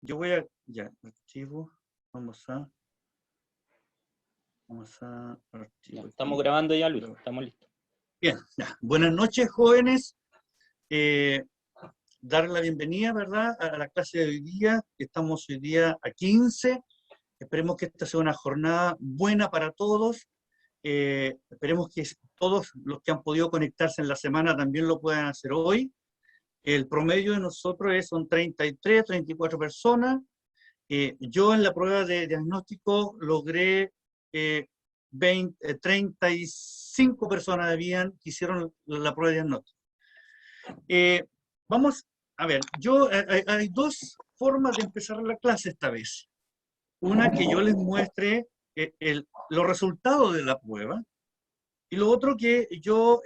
Yo voy a, ya, archivo, vamos a archivo Estamos aquí. grabando ya, Luis, estamos listos. Bien, ya. Buenas noches, jóvenes. Dar la bienvenida, ¿verdad?, a la clase de hoy día. Estamos hoy día a 15. Esperemos que esta sea una jornada buena para todos. Esperemos que todos los que han podido conectarse en la semana también lo puedan hacer hoy. El promedio de nosotros son 33, 34 personas. Yo en la prueba de diagnóstico logré 35 personas que hicieron la prueba de diagnóstico. Vamos a ver, hay dos formas de empezar la clase esta vez. Una, que yo les muestre los resultados de la prueba, y lo otro que yo,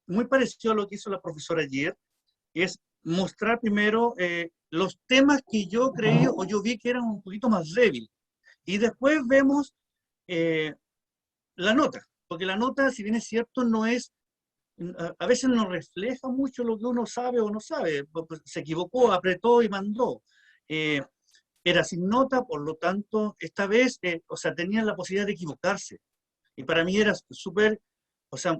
muy parecido a lo que hizo la profesora ayer, es mostrar primero los temas que yo creí o yo vi que eran un poquito más débiles. Y después vemos la nota, porque la nota, si bien es cierto, no es, a veces no refleja mucho lo que uno sabe o no sabe. Se equivocó, apretó y mandó. Eh, Era sin nota, por lo tanto, esta vez, o sea, tenían la posibilidad de equivocarse. Y para mí era súper, o sea,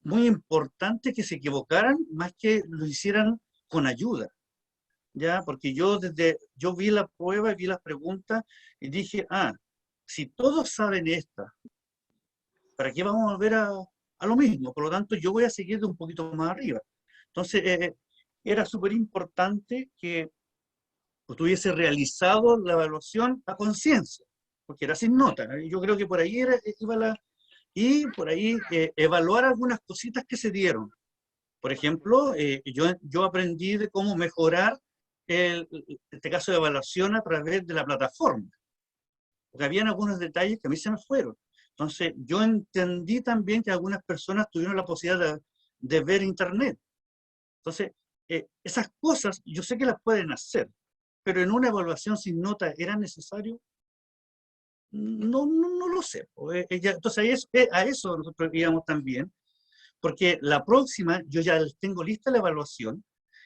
muy importante que se equivocaran, más que lo hicieran con ayuda, ¿ya? Porque yo vi la prueba, vi las preguntas y dije, si todos saben esta, ¿para qué vamos a volver a lo mismo? Por lo tanto, yo voy a seguir de un poquito más arriba. Entonces, era súper importante que tuviese realizado la evaluación a conciencia, porque era sin nota. Yo creo que por ahí iba y por ahí evaluar algunas cositas que se dieron. Por ejemplo, yo aprendí de cómo mejorar este caso de evaluación a través de la plataforma, porque habían algunos detalles que a mí se me fueron. Entonces, yo entendí también que algunas personas tuvieron la posibilidad de ver internet. Entonces, esas cosas yo sé que las pueden hacer, pero en una evaluación sin nota, ¿era necesario? No lo sé. Entonces, a eso nosotros íbamos también, porque la próxima yo ya les tengo lista la evaluación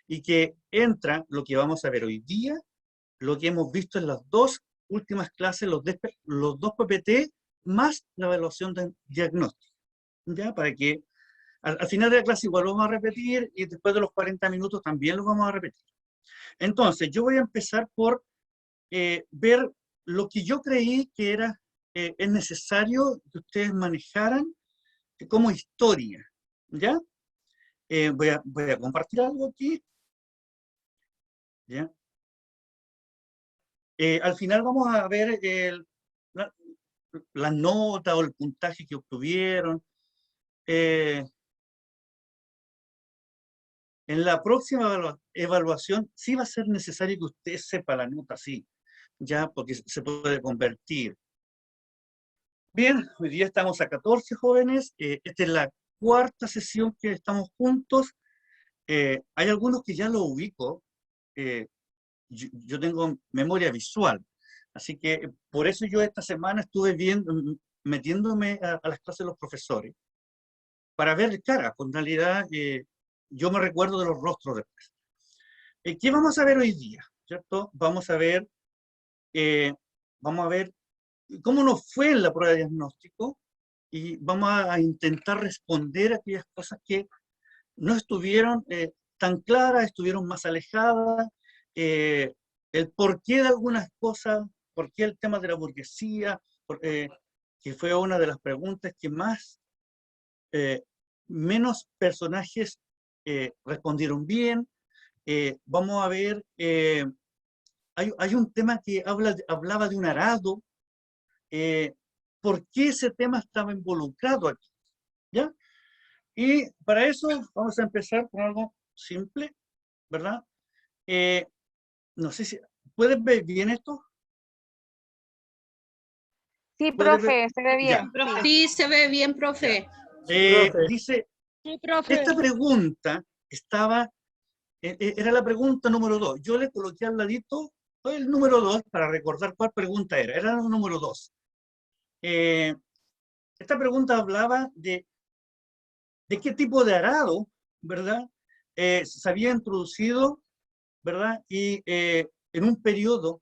y que entra lo que vamos a ver hoy día, lo que hemos visto en las dos últimas clases, los dos PPT, más la evaluación de diagnóstico. ¿Ya? Para que al final de la clase igual lo vamos a repetir y después de los 40 minutos también lo vamos a repetir. Entonces, yo voy a empezar por ver lo que yo creí que es necesario que ustedes manejaran como historia. ¿Ya? Voy a compartir algo aquí. ¿Ya? Al final vamos a ver la nota o el puntaje que obtuvieron. En la próxima evaluación sí va a ser necesario que usted sepa la nota, sí, ya, porque se puede convertir. Bien, hoy día estamos a 14 jóvenes. Esta es la cuarta sesión que estamos juntos. Hay algunos que ya lo ubico. Yo tengo memoria visual, así que por eso yo esta semana estuve metiéndome a las clases de los profesores, para ver cara, con realidad yo me recuerdo de los rostros después. ¿Qué vamos a ver hoy día? ¿Cierto? Eh, vamos a ver cómo nos fue en la prueba de diagnóstico y vamos a intentar responder a aquellas cosas que no estuvieron tan claras, estuvieron más alejadas, el porqué de algunas cosas, por qué el tema de la burguesía, que fue una de las preguntas que menos personajes respondieron bien. Vamos a ver, hay un tema que hablaba de un arado, por qué ese tema estaba involucrado aquí, ¿ya? Y para eso vamos a empezar con algo simple, ¿verdad? No sé si, ¿puedes ver bien esto? Sí, ¿Puedes ver? profe, se ve Ya. bien. Sí, se ve bien, profe. Dice, Sí, profe. esta pregunta era la pregunta número 2. Yo le coloqué al ladito el número 2 para recordar cuál pregunta era el número 2. Esta pregunta hablaba de qué tipo de arado, ¿verdad? Se había introducido, ¿verdad? Y en un periodo,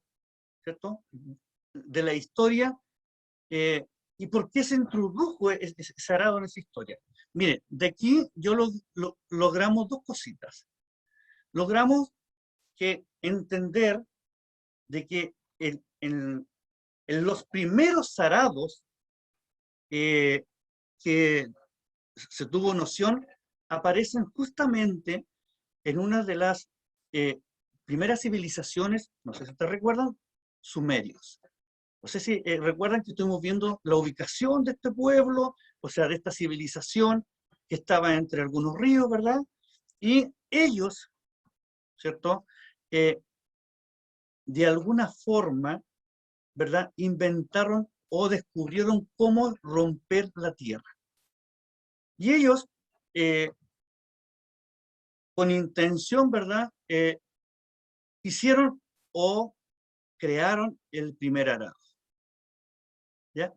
¿cierto?, de la historia. ¿Y por qué se introdujo ese arado en esa historia? Mire, de aquí logramos dos cositas. Logramos entender de que en los primeros arados que se tuvo noción, aparecen justamente en una de las primeras civilizaciones, no sé si te recuerdan, sumerios. No sé si recuerdan que estuvimos viendo la ubicación de este pueblo, o sea, de esta civilización que estaba entre algunos ríos, ¿verdad? Y ellos, ¿cierto? De alguna forma, ¿verdad? Inventaron o descubrieron cómo romper la tierra. Y ellos, con intención, ¿verdad? Hicieron o crearon el primer arado. ¿Ya?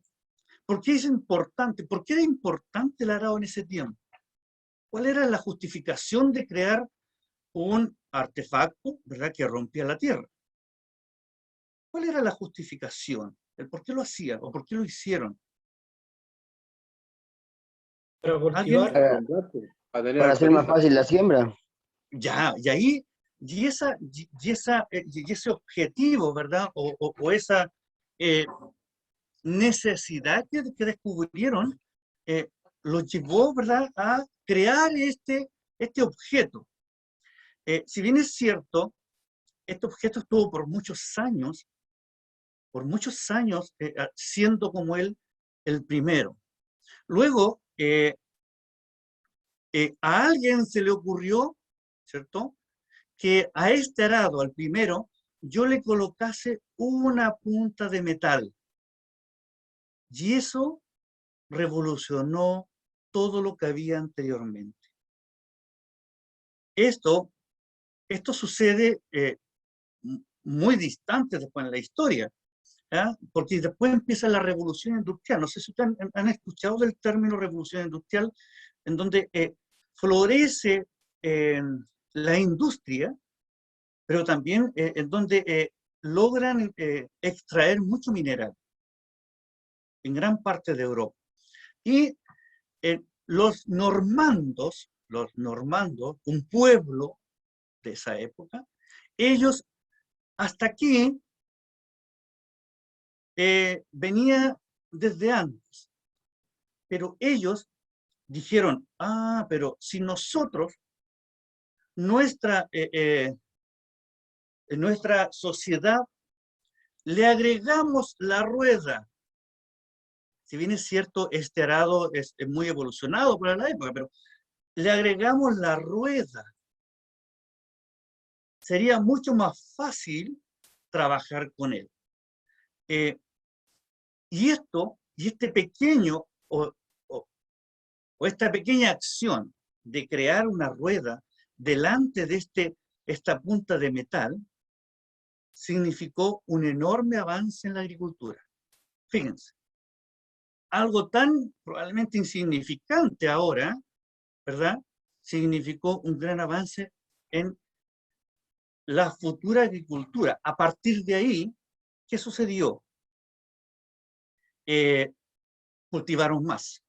¿Por qué es importante? ¿Por qué era importante el arado en ese tiempo? ¿Cuál era la justificación de crear un artefacto, ¿verdad?, que rompía la tierra? ¿Cuál era la justificación? ¿El por qué lo hacían o por qué lo hicieron? Para ¿Alguien? cultivar. Para hacer más fácil la siembra. Ya, y ahí, y ese objetivo, ¿verdad? O esa necesidad que descubrieron, los llevó, ¿verdad?, a crear este objeto. Si bien es cierto, este objeto estuvo por muchos años siendo como el primero. Luego, a alguien se le ocurrió, ¿cierto?, que a este arado, al primero, yo le colocase una punta de metal. Y eso revolucionó todo lo que había anteriormente. Esto sucede muy distante después en la historia, ¿ya? Porque después empieza la revolución industrial. No sé si ustedes han escuchado del término revolución industrial, en donde florece la industria, pero también en donde logran extraer mucho mineral en gran parte de Europa. Y los normandos, un pueblo de esa época, ellos hasta aquí venía desde antes, pero ellos dijeron, pero si nosotros, en nuestra sociedad, le agregamos la rueda. Si bien es cierto, este arado es muy evolucionado para la época, pero le agregamos la rueda. Sería mucho más fácil trabajar con él. Y este pequeño, o esta pequeña acción de crear una rueda delante de esta punta de metal, significó un enorme avance en la agricultura. Fíjense, algo tan probablemente insignificante ahora, ¿verdad?, significó un gran avance en la futura agricultura. A partir de ahí, ¿qué sucedió? Cultivaron más.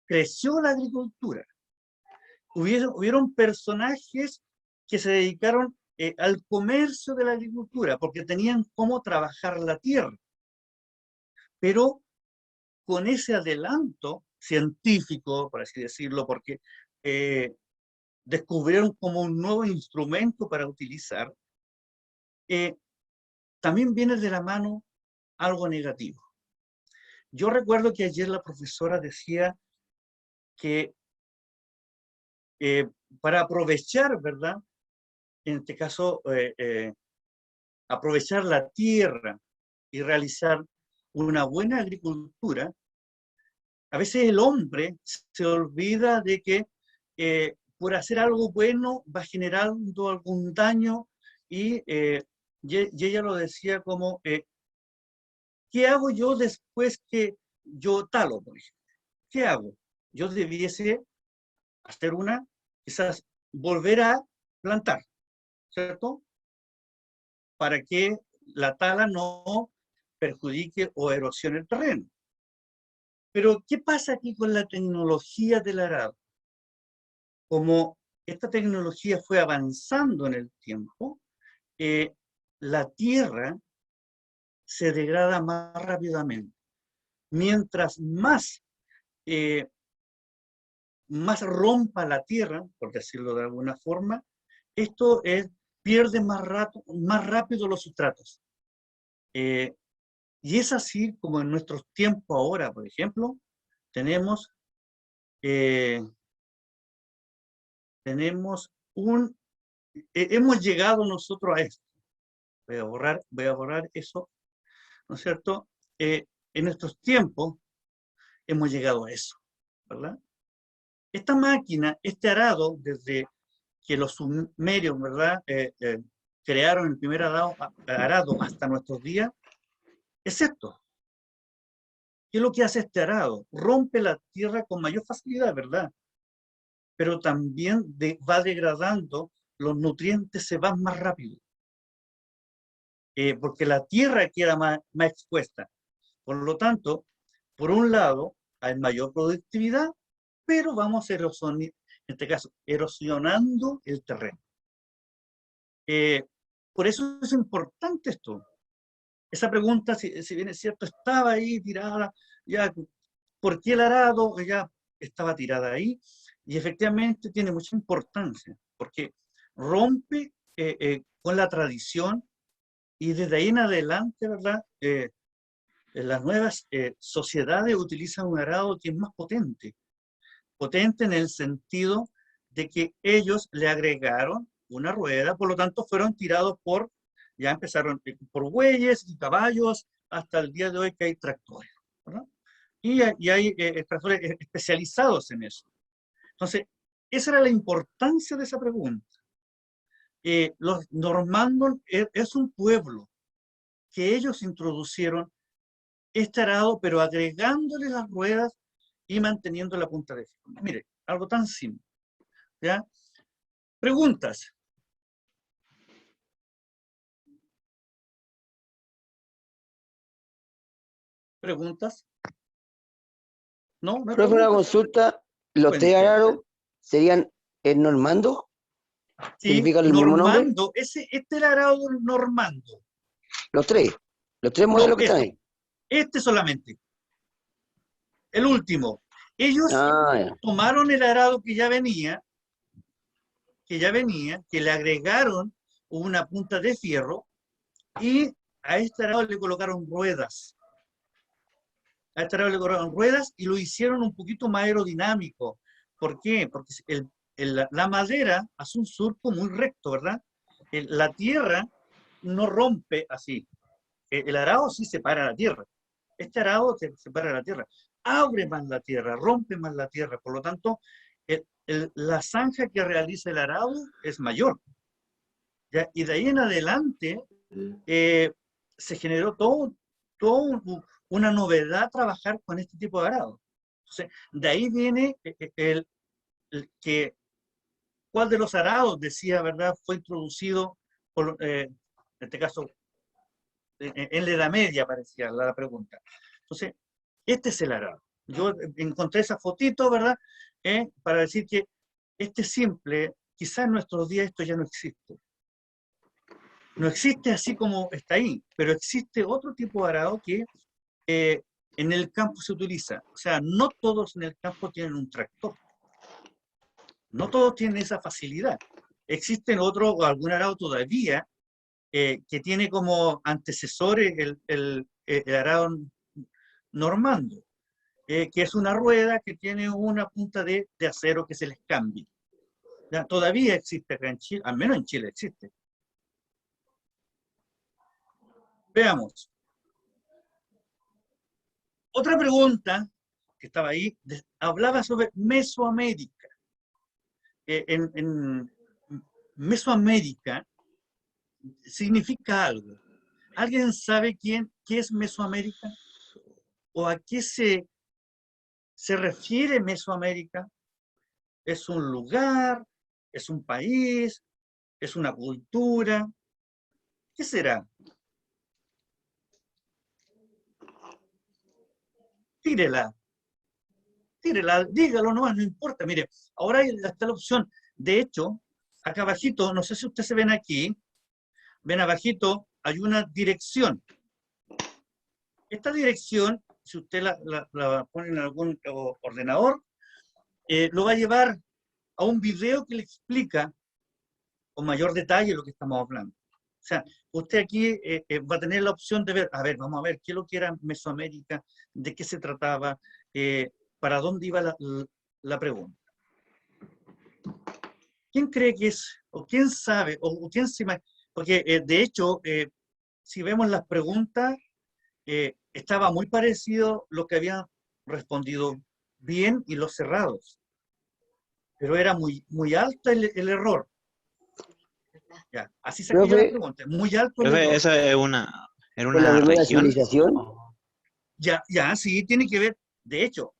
Creció la agricultura. Hubieron personajes que se dedicaron al comercio de la agricultura, porque tenían cómo trabajar la tierra. Pero con ese adelanto científico, por así decirlo, porque descubrieron como un nuevo instrumento para utilizar, también viene de la mano algo negativo. Yo recuerdo que ayer la profesora decía que para aprovechar, ¿verdad?, en este caso, aprovechar la tierra y realizar una buena agricultura, a veces el hombre se olvida de que por hacer algo bueno va generando algún daño y ella lo decía como, ¿qué hago yo después que yo talo, por ejemplo? ¿Qué hago? Yo debiese hacer quizás volver a plantar, ¿cierto? para que la tala no perjudique o erosione el terreno. Pero, ¿qué pasa aquí con la tecnología del arado? Como esta tecnología fue avanzando en el tiempo, la tierra se degrada más rápidamente. Mientras más rompa la tierra, por decirlo de alguna forma, esto pierde más rápido los sustratos. Y es así como en nuestros tiempos ahora, por ejemplo, tenemos hemos llegado nosotros a esto. Voy a borrar eso, ¿no es cierto? En nuestros tiempos hemos llegado a eso, ¿verdad? Esta máquina, este arado, desde que los sumerios, ¿verdad? Crearon el primer arado hasta nuestros días, es esto. ¿Qué es lo que hace este arado? Rompe la tierra con mayor facilidad, ¿verdad? Pero también va degradando, los nutrientes se van más rápido. Porque la tierra queda más expuesta. Por lo tanto, por un lado, hay mayor productividad, pero vamos en este caso, erosionando el terreno. Por eso es importante esto. Esa pregunta, si bien es cierto, estaba ahí tirada, ya, ¿por qué el arado? Ya estaba tirada ahí, y efectivamente tiene mucha importancia, porque rompe con la tradición, y desde ahí en adelante, ¿verdad? Las nuevas sociedades utilizan un arado que es más potente. Potente en el sentido de que ellos le agregaron una rueda, por lo tanto fueron tirados ya empezaron por bueyes y caballos, hasta el día de hoy que hay tractores, ¿verdad? Y hay tractores especializados en eso. Entonces, esa era la importancia de esa pregunta. Los normandos es un pueblo que ellos introducieron este arado, pero agregándole las ruedas y manteniendo la punta de fierro. Mire, algo tan simple. ¿Ya? Preguntas. ¿Preguntas? ¿No? ¿No hay Profe, una preguntas? consulta. ¿Los tres Cuente. arados serían el normando? Sí, ¿Significan el mismo nombre? normando. Este es el arado normando. Los tres No, modelos que están ahí. este solamente. El último. Ellos Ya. tomaron el arado que ya venía, que le agregaron una punta de fierro, y a este arado le colocaron ruedas. A este arado le colocaron ruedas y lo hicieron un poquito más aerodinámico. ¿Por qué? Porque la madera hace un surco muy recto, ¿verdad? La tierra no rompe así. El arado sí separa la tierra. Este arado separa la tierra. Abre más la tierra, rompe más la tierra. Por lo tanto, la zanja que realiza el arado es mayor. ¿Ya? Y de ahí en adelante se generó todo una novedad trabajar con este tipo de arado. Entonces, de ahí viene cuál de los arados, decía, ¿verdad?, fue introducido, en este caso, en la Edad Media, parecía la pregunta. Entonces, este es el arado. Yo encontré esa fotito, ¿verdad?, para decir que este simple, quizás en nuestros días esto ya no existe. No existe así como está ahí, pero existe otro tipo de arado que en el campo se utiliza. O sea, no todos en el campo tienen un tractor. No todos tienen esa facilidad. Existen algún arado todavía que tiene como antecesores el arado normando, que es una rueda que tiene una punta de acero que se les cambia. ¿Ya? Todavía existe acá en Chile, al menos en Chile existe. Veamos. Otra pregunta que estaba ahí, hablaba sobre Mesoamérica. En Mesoamérica significa algo. ¿Alguien sabe qué es Mesoamérica? ¿O a qué se refiere Mesoamérica? ¿Es un lugar? ¿Es un país? ¿Es una cultura? ¿Qué será? Tírela, tírela, dígalo nomás, no importa. Mire, ahora está la opción. De hecho, acá abajito, no sé si ustedes se ven aquí, ven abajito, hay una dirección. Esta dirección, si usted la pone en algún ordenador, lo va a llevar a un video que le explica con mayor detalle lo que estamos hablando. O sea, usted aquí va a tener la opción de ver, a ver, vamos a ver, qué es lo que era Mesoamérica, de qué se trataba, para dónde iba la pregunta. ¿Quién cree que es, o quién sabe, o quién se imagina? Porque de hecho, si vemos las preguntas, estaba muy parecido lo que habían respondido bien y los cerrados. Pero era muy alto el error. Ya, así saqué yo la Profe, pregunta. Muy alto el Profe, error. ¿eso es era ¿fue la una primera región? civilización? Ya, sí, tiene que ver. De hecho,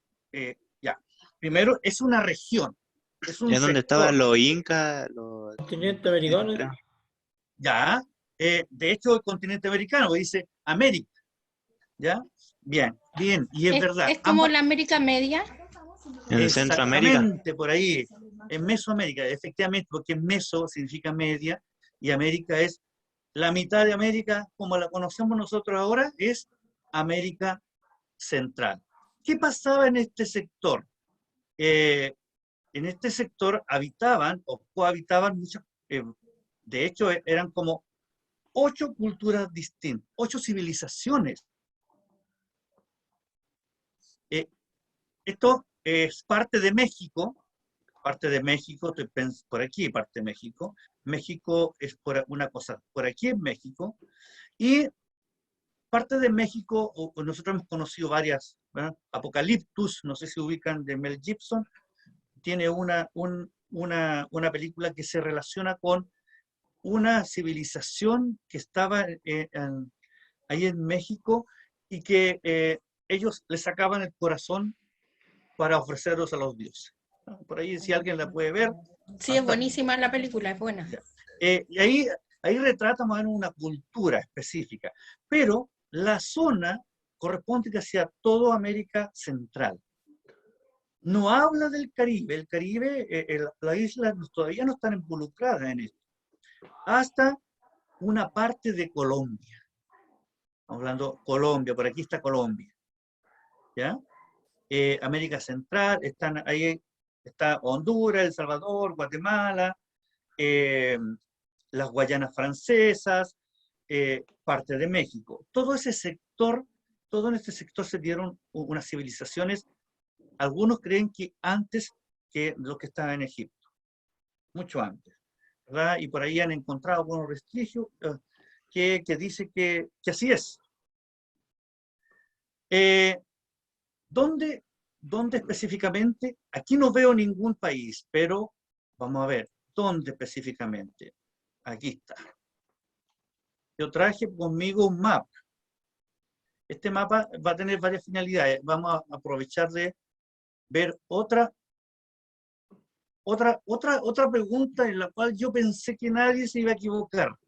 ya. Primero, es una región. Es un ¿Es donde sector. estaban los incas? Continente americano. Creo. Ya. De hecho, el continente americano dice América. ¿Ya? Bien, bien. Y es verdad. Es como la América Media. ¿En Centroamérica? Exactamente, por ahí. En Mesoamérica, efectivamente, porque Meso significa media y América es la mitad de América, como la conocemos nosotros ahora, es América Central. ¿Qué pasaba en este sector? En este sector habitaban o cohabitaban muchas, de hecho eran como 8 culturas distintas, 8 civilizaciones. Esto es parte de México, por aquí, parte de México. México es por una cosa, por aquí es México. Y parte de México, nosotros hemos conocido varias, ¿verdad? Apocaliptus, no sé si ubican, de Mel Gibson, tiene una película que se relaciona con una civilización que estaba ahí en México y que ellos le sacaban el corazón para ofrecerlos a los dioses. Por ahí, si alguien la puede ver. Sí, es buenísima la película, es buena. Y ahí retrata más o menos una cultura específica, pero la zona corresponde hacia toda América Central. No habla del Caribe. El Caribe, las islas todavía no están involucradas en esto. Hasta una parte de Colombia. Estamos hablando Colombia, por aquí está Colombia. ¿Ya? América Central, ahí está Honduras, El Salvador, Guatemala, las Guayanas francesas, parte de México. Todo en este sector se dieron unas civilizaciones. Algunos creen que antes que lo que estaba en Egipto, mucho antes, ¿verdad? Y por ahí han encontrado algunos vestigios que dice que así es. ¿Dónde específicamente? Aquí no veo ningún país, pero vamos a ver, ¿dónde específicamente? Aquí está. Yo traje conmigo un mapa. Este mapa va a tener varias finalidades. Vamos a aprovechar de ver otra pregunta en la cual yo pensé que nadie se iba a equivocar.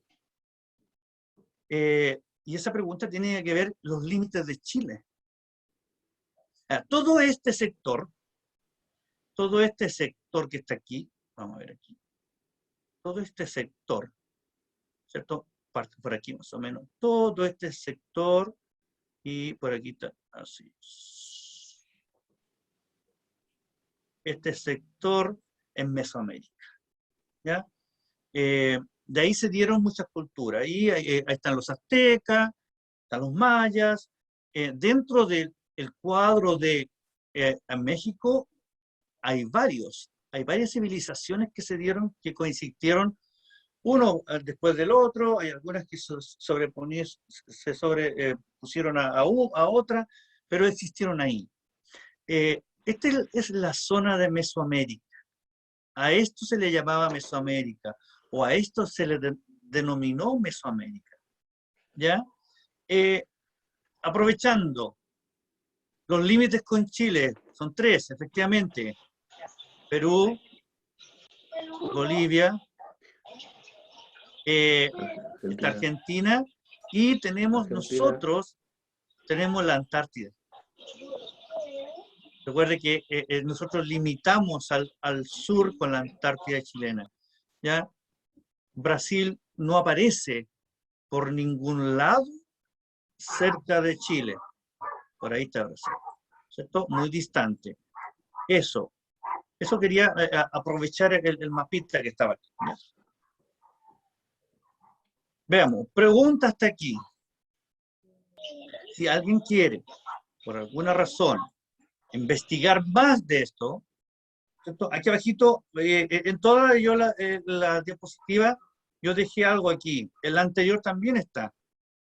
Y esa pregunta tiene que ver los límites de Chile. Todo este sector que está aquí, vamos a ver aquí, todo este sector, ¿cierto? Parte por aquí más o menos, todo este sector, y por aquí está así. Este sector en Mesoamérica, ¿ya? De ahí se dieron muchas culturas, ahí están los aztecas, están los mayas, dentro del cuadro de México hay varias civilizaciones que se dieron, que coincidieron uno después del otro. Hay algunas que se sobrepusieron a otra, pero existieron ahí. Esta es la zona de Mesoamérica. A esto se le llamaba Mesoamérica, o a esto se le denominó Mesoamérica. ¿Ya? Aprovechando los límites con Chile, son 3, efectivamente. Perú, Bolivia está Argentina, y tenemos nosotros, tenemos la Antártida. Recuerde que nosotros limitamos al sur con la Antártida chilena. ¿Ya? Brasil no aparece por ningún lado cerca de Chile. Por ahí está Brasil, ¿cierto? Muy distante. Eso quería aprovechar el mapita que estaba aquí. ¿Ya? Veamos, pregunta hasta aquí. Si alguien quiere, por alguna razón, investigar más de esto, ¿cierto? Aquí abajito, en toda la diapositiva, yo dejé algo aquí. El anterior también está,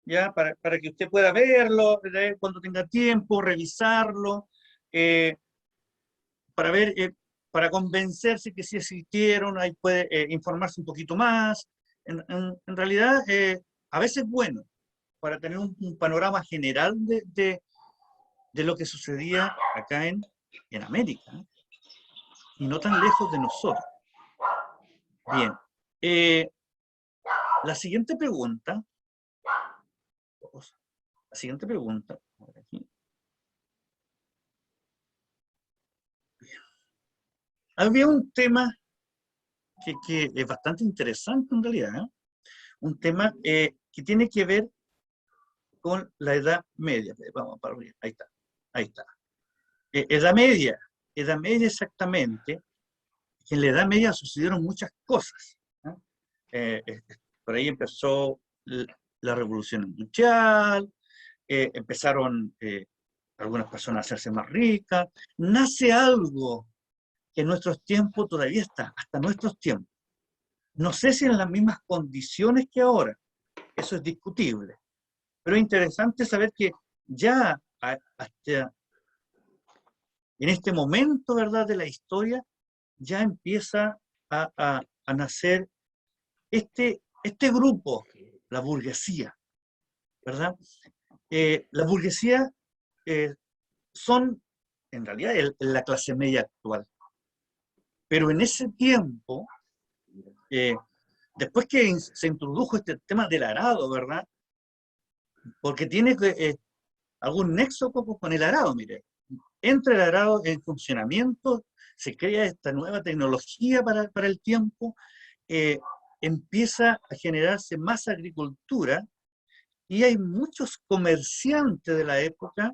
¿ya? Para que usted pueda verlo, cuando tenga tiempo, revisarlo, para ver, para convencerse que sí existieron, ahí puede informarse un poquito más. En realidad, a veces es bueno, para tener un panorama general de lo que sucedía acá en América, ¿eh? Y no tan lejos de nosotros. Bien. La siguiente pregunta. Aquí. Había un tema que es bastante interesante en realidad, ¿eh? Un tema que tiene que ver con la Edad Media. Vamos para arriba. Ahí está. Edad Media exactamente. En la Edad Media sucedieron muchas cosas, ¿no? Por ahí empezó la Revolución Industrial, empezaron algunas personas a hacerse más ricas, nace algo que en nuestros tiempos todavía está, hasta nuestros tiempos. No sé si en las mismas condiciones que ahora, eso es discutible, pero es interesante saber que ya hasta en este momento, ¿verdad?, de la historia, ya empieza a nacer este grupo, la burguesía, ¿verdad? La burguesía son, en realidad, la clase media actual. Pero en ese tiempo, después que se introdujo este tema del arado, ¿verdad? Porque tiene algún nexo con el arado, mire. Entra el arado en funcionamiento, se crea esta nueva tecnología para el tiempo, empieza a generarse más agricultura, y hay muchos comerciantes de la época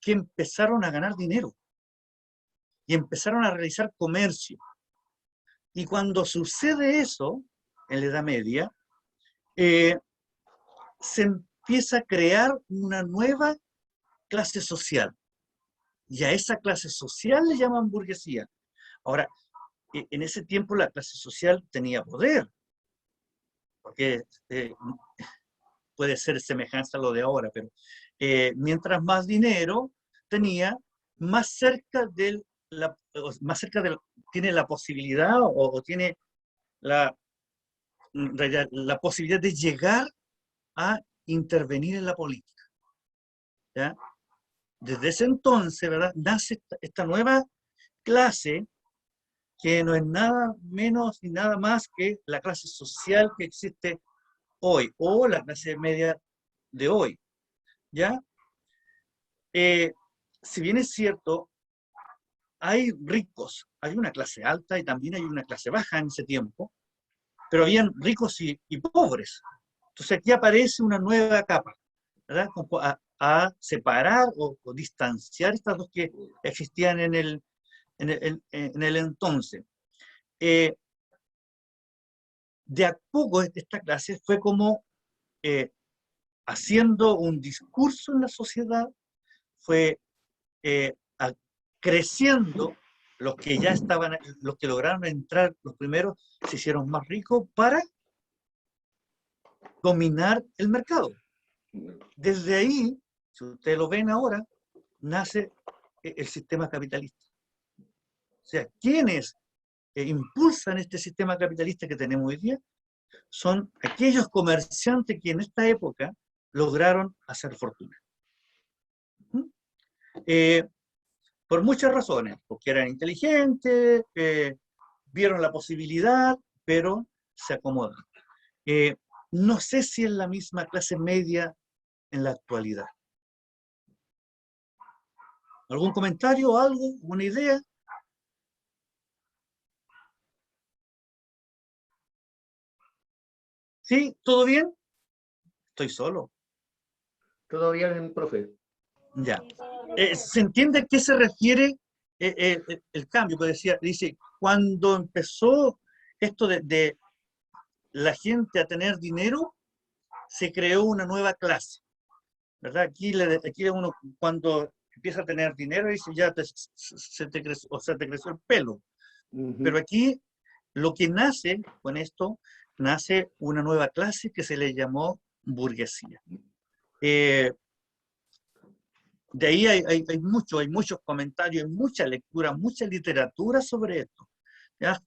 que empezaron a ganar dinero y empezaron a realizar comercio. Y cuando sucede eso, en la Edad Media, se empieza a crear una nueva clase social. Y a esa clase social le llaman burguesía. Ahora, en ese tiempo la clase social tenía poder, porque puede ser semejanza a lo de ahora, pero mientras más dinero tenía, más cerca tiene la posibilidad o tiene la posibilidad de llegar a intervenir en la política, ¿ya? Desde ese entonces, ¿verdad?, nace esta nueva clase que no es nada menos ni nada más que la clase social que existe hoy, o la clase media de hoy, ¿ya? Si bien es cierto, hay ricos, hay una clase alta y también hay una clase baja en ese tiempo, pero habían ricos y pobres. Entonces aquí aparece una nueva capa, ¿verdad?, a separar o distanciar estas dos que existían en el entonces. De a poco esta clase fue como haciendo un discurso en la sociedad, fue creciendo. Los que ya estaban, los que lograron entrar, los primeros, se hicieron más ricos para dominar el mercado. Desde ahí, si ustedes lo ven ahora, nace el sistema capitalista. O sea, quienes impulsan este sistema capitalista que tenemos hoy día son aquellos comerciantes que en esta época lograron hacer fortuna. Por muchas razones, porque eran inteligentes, vieron la posibilidad, pero se acomodan. no sé si es la misma clase media en la actualidad. ¿Algún comentario, algo, una idea? ¿Sí? ¿Todo bien? Estoy solo. Todo bien, profe. Ya. ¿Se entiende a qué se refiere el cambio? Que dice, cuando empezó esto de la gente a tener dinero, se creó una nueva clase, ¿verdad? Aquí uno cuando empieza a tener dinero dice, ya se te creció, o sea, te creció el pelo. Pero aquí lo que nace con esto, nace una nueva clase que se le llamó burguesía. De ahí hay muchos comentarios, hay mucha lectura, mucha literatura sobre esto. ¿Ya?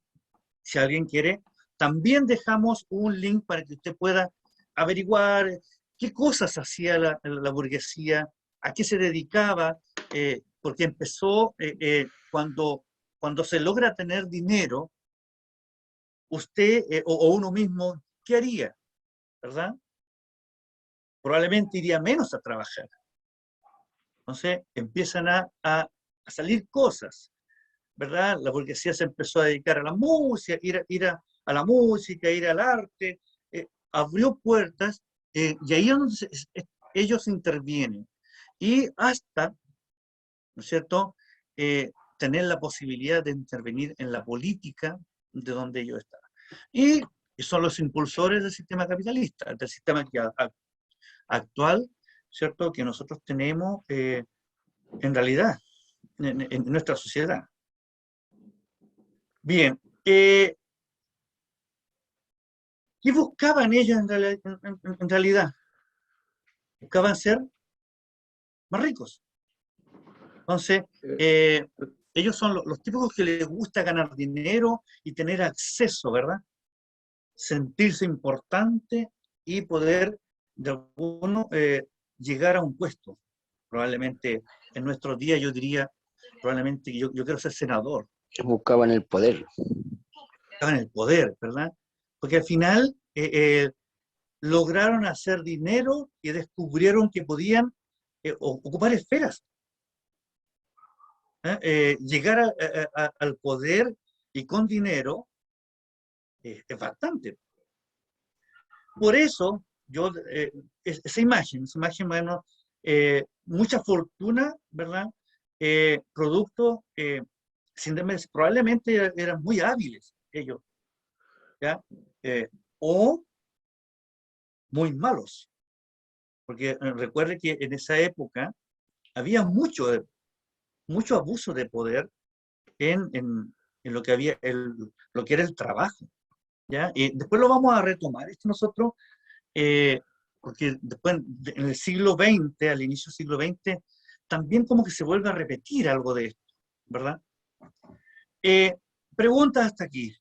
Si alguien quiere, también dejamos un link para que usted pueda averiguar qué cosas hacía la burguesía, a qué se dedicaba, porque empezó cuando se logra tener dinero, usted o uno mismo, ¿qué haría? ¿Verdad? Probablemente iría menos a trabajar. Entonces empiezan a salir cosas, ¿verdad? La burguesía se empezó a dedicar a la música, ir a la música, ir al arte, abrió puertas y ahí es donde ellos intervienen. Y hasta, ¿no es cierto?, tener la posibilidad de intervenir en la política de donde ellos estaban. Y son los impulsores del sistema capitalista, del sistema actual, ¿cierto?, que nosotros tenemos en realidad en nuestra sociedad. Bien, ¿qué buscaban ellos en realidad? Buscaban ser más ricos. Entonces, ellos son los típicos que les gusta ganar dinero y tener acceso, ¿verdad? Sentirse importante y poder, de alguno, llegar a un puesto. Probablemente en nuestros días yo diría, probablemente yo quiero ser senador. Buscaban el poder. Buscaban el poder, ¿verdad? Porque al final lograron hacer dinero y descubrieron que podían ocupar esferas. Llegar al poder y con dinero es bastante. Por eso, esa imagen, bueno, mucha fortuna, ¿verdad? Producto, probablemente eran muy hábiles ellos, ¿ya? O muy malos. Porque recuerde que en esa época había mucho abuso de poder en lo que había, lo que era el trabajo. ¿Ya? Y después lo vamos a retomar esto nosotros, porque después en el siglo XX, al inicio del siglo XX, también como que se vuelve a repetir algo de esto, ¿verdad? Preguntas hasta aquí.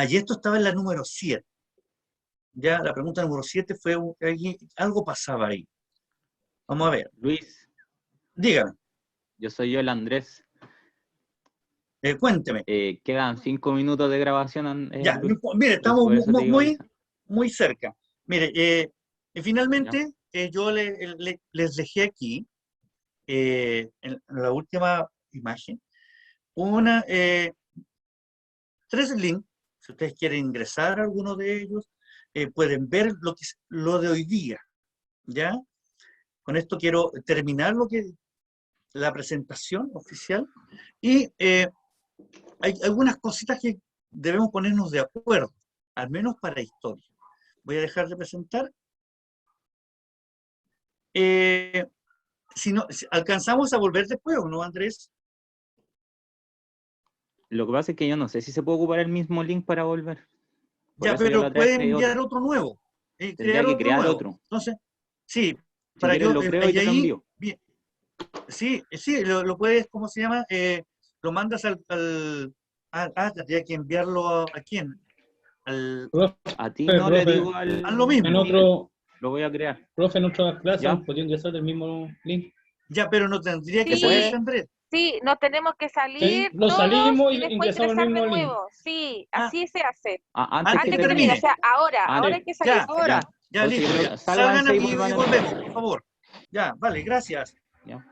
Y esto estaba en la número 7. Ya la pregunta número 7 fue, algo pasaba ahí. Vamos a ver. Luis, Dígame. yo soy yo, el Andrés. Cuénteme. Quedan 5 minutos de grabación. Ya, Luis. mire, estamos Por eso te digo eso. muy cerca. Mire, finalmente yo les dejé aquí, en la última imagen, 3 links. Si ustedes quieren ingresar a alguno de ellos, pueden ver lo de hoy día. ¿Ya? Con esto quiero terminar la presentación oficial. Y hay algunas cositas que debemos ponernos de acuerdo, al menos para historia. Voy a dejar de presentar. Si alcanzamos a volver después, ¿o no, Andrés? Lo que pasa es que yo no sé si se puede ocupar el mismo link para volver. Ya, pero puede enviar otro nuevo. Tendría que crear otro. Entonces, sí, Si quieres lo creo y te lo envío. Bien. Sí, lo puedes, ¿cómo se llama? Lo mandas tendría que enviarlo ¿a quién? A ti no le digo al... lo mismo. En otro, Lo voy a crear. profe, en otra clase ¿Ya? podría ingresar del mismo link. Ya, pero no tendría que ¿Se ser puede? ese, Andrés. Sí, nos tenemos que salir Sí, nos todos salimos y y después ingresamos ingresar el de mismo link. nuevo. Sí, Ah. así se hace. Antes Antes que que termine. termine, o sea, ahora Vale. hay que salir. Ya, Ahora. ya Entonces, yo listo. creo que Salgan sálganse y aquí y vuelvan a volvemos, por favor. Ya, vale, gracias. Ya.